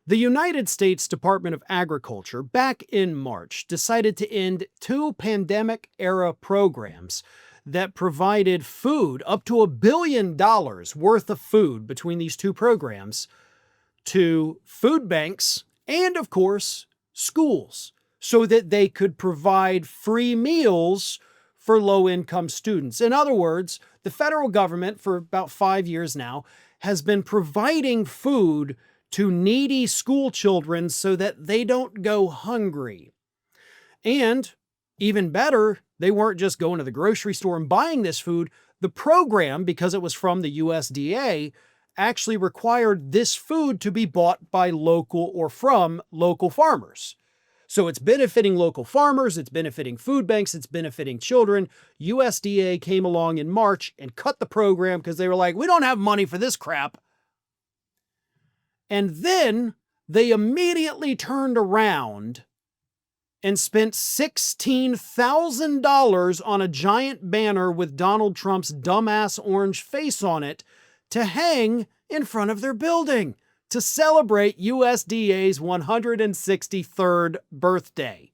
The United States Department of Agriculture, back in March, decided to end 2 pandemic-era programs that provided food, up to $1 billion worth of food between these 2 programs, to food banks and, of course, schools, so that they could provide free meals for low-income students. In other words, the federal government, for about 5 years now, has been providing food to needy school children so that they don't go hungry. And even better, they weren't just going to the grocery store and buying this food. The program, because it was from the USDA, actually required this food to be bought by local or from local farmers. So it's benefiting local farmers, it's benefiting food banks, it's benefiting children. USDA came along in March and cut the program because they were like, we don't have money for this crap. And then they immediately turned around and spent $16,000 on a giant banner with Donald Trump's dumbass orange face on it to hang in front of their building to celebrate USDA's 163rd birthday.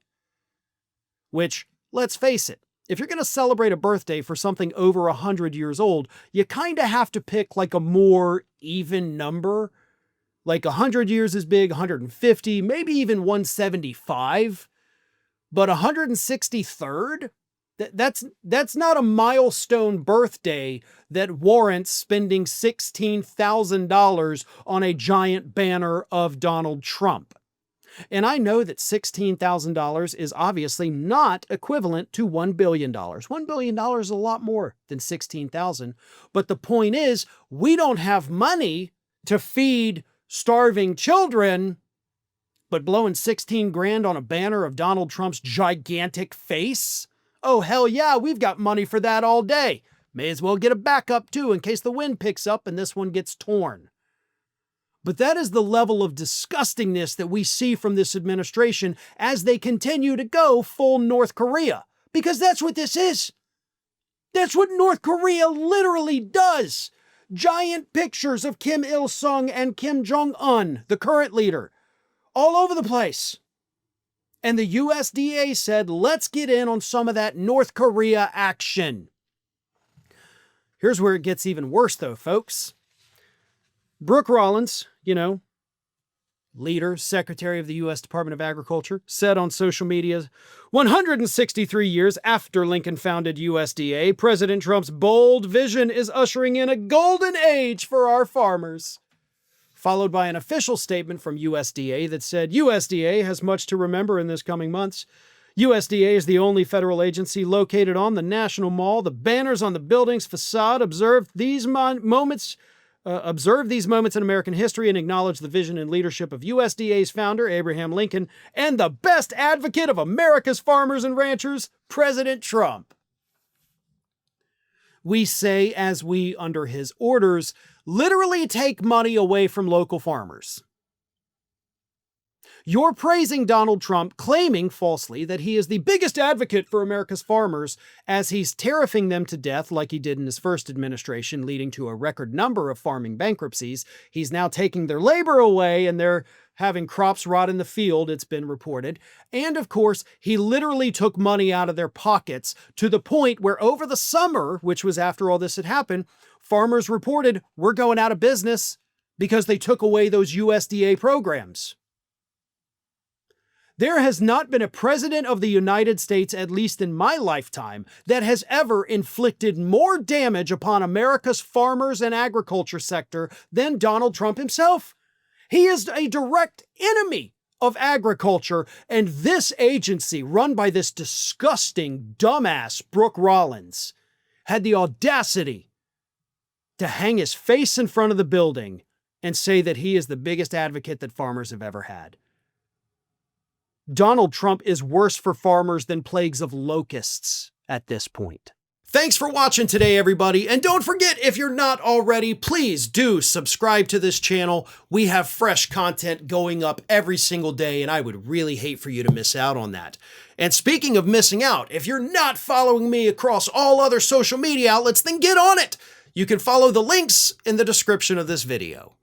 Which, let's face it, if you're going to celebrate a birthday for something over 100 years old, you kind of have to pick like a more even number. Like 100 years is big, 150, maybe even 175. But 163rd? That's not a milestone birthday that warrants spending $16,000 on a giant banner of Donald Trump. And I know that $16,000 is obviously not equivalent to $1 billion. $1 billion is a lot more than $16,000. But the point is, we don't have money to feed starving children, but blowing 16 grand on a banner of Donald Trump's gigantic face? Oh, hell yeah, we've got money for that all day. May as well get a backup too in case the wind picks up and this one gets torn. But that is the level of disgustingness that we see from this administration as they continue to go full North Korea. Because that's what this is. That's what North Korea literally does. Giant pictures of Kim Il-sung and Kim Jong-un, the current leader, all over the place. And the USDA said, let's get in on some of that North Korea action. Here's where it gets even worse, though, folks. Brooke Rollins, leader, secretary of the U.S. Department of Agriculture, said on social media, 163 years after Lincoln founded USDA, President Trump's bold vision is ushering in a golden age for our farmers. Followed by an official statement from USDA that said, USDA has much to remember in this coming months. USDA is the only federal agency located on the National Mall. The banners on the building's facade observe these moments in American history and acknowledge the vision and leadership of USDA's founder, Abraham Lincoln, and the best advocate of America's farmers and ranchers, President Trump. We say, as we, under his orders, literally take money away from local farmers. You're praising Donald Trump, claiming falsely that he is the biggest advocate for America's farmers as he's tariffing them to death like he did in his first administration, leading to a record number of farming bankruptcies. He's now taking their labor away and they're having crops rot in the field, it's been reported. And of course, he literally took money out of their pockets to the point where over the summer, which was after all this had happened, farmers reported, we're going out of business because they took away those USDA programs. There has not been a president of the United States, at least in my lifetime, that has ever inflicted more damage upon America's farmers and agriculture sector than Donald Trump himself. He is a direct enemy of agriculture, and this agency, run by this disgusting dumbass Brooke Rollins, had the audacity to hang his face in front of the building and say that he is the biggest advocate that farmers have ever had. Donald Trump is worse for farmers than plagues of locusts at this point. Thanks for watching today, everybody. And don't forget, if you're not already, please do subscribe to this channel. We have fresh content going up every single day, and I would really hate for you to miss out on that. And speaking of missing out, if you're not following me across all other social media outlets, then get on it. You can follow the links in the description of this video.